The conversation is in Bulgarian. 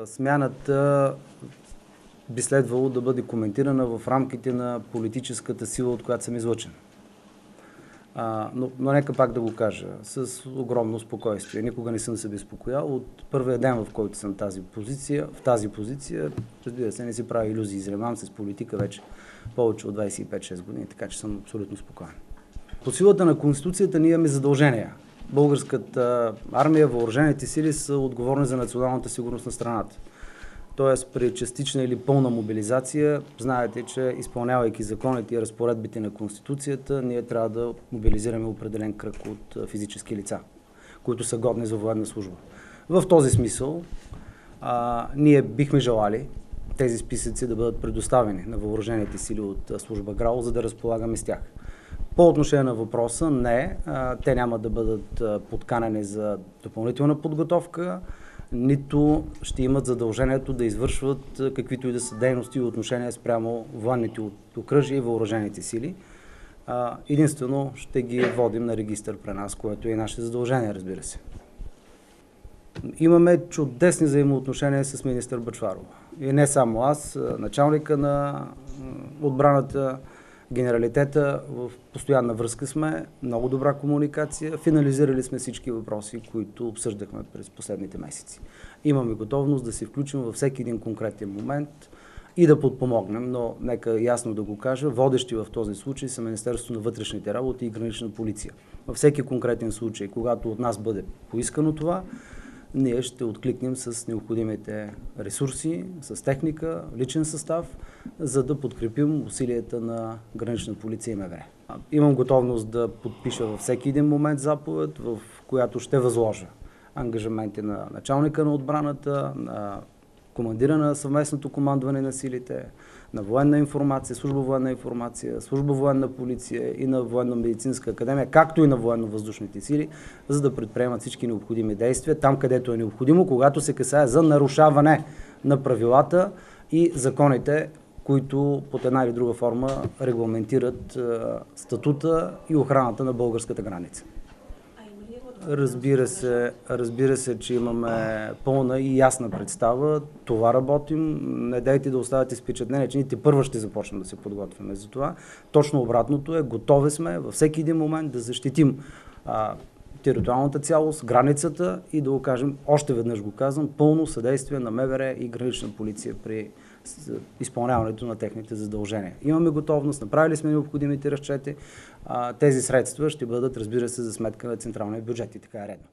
Смяната би следвало да бъде коментирана в рамките на политическата сила, от която съм излъчен. Но нека пак да го кажа с огромно спокойствие. Никога не съм се безпокоял. От първия ден, в който съм в тази позиция, разбира се, не си прави илюзии. Занимавам се с политика вече повече от 25-6 години, така че съм абсолютно спокоен. По силата на Конституцията ние имаме задължения. Българската армия, въоръжените сили са отговорни за националната сигурност на страната. Тоест, при частична или пълна мобилизация, знаете, че изпълнявайки законите и разпоредбите на Конституцията, ние трябва да мобилизираме определен кръг от физически лица, които са годни за военна служба. В този смисъл, ние бихме желали тези списъци да бъдат предоставени на въоръжените сили от служба ГРАО, за да разполагаме с тях. По отношение на въпроса, не, те няма да бъдат подканени за допълнителна подготовка, нито ще имат задължението да извършват каквито и да са дейности и отношения спрямо военните окръжия и въоръжените сили. Единствено ще ги водим на регистър при нас, което е и наше задължение, разбира се. Имаме чудесни взаимоотношения с министър Бъчварова. И не само аз, началника на отбраната, генералитета, в постоянна връзка сме, много добра комуникация, финализирали сме всички въпроси, които обсъждахме през последните месеци. Имаме готовност да се включим във всеки един конкретен момент и да подпомогнем, но нека ясно да го кажа, водещи в този случай са Министерството на вътрешните работи и Гранична полиция. Във всеки конкретен случай, когато от нас бъде поискано това, ние ще откликнем с необходимите ресурси, с техника, личен състав, за да подкрепим усилията на Гранична полиция и МВР. Имам готовност да подпиша във всеки един момент заповед, в която ще възложа ангажименти на началника на отбраната, на командира на съвместното командване на силите, на военна информация, служба военна информация, служба военна полиция и на военно-медицинска академия, както и на военно-въздушните сили, за да предприемат всички необходими действия там, където е необходимо, когато се касае за нарушаване на правилата и законите, които под една или друга форма регламентират статута и охраната на българската граница. Разбира се, че имаме пълна и ясна представа. Това работим. Не дайте да оставате с впечатление, че ние първо ще започнем да се подготвяме за това. Точно обратното е, готови сме във всеки един момент да защитим териториалната цялост, границата и да окажем, още веднъж го казвам, пълно съдействие на МВР и Гранична полиция при изпълняването на техните задължения. Имаме готовност, направили сме необходимите разчети. Тези средства ще бъдат, разбира се, за сметка на централния бюджет и така е редно.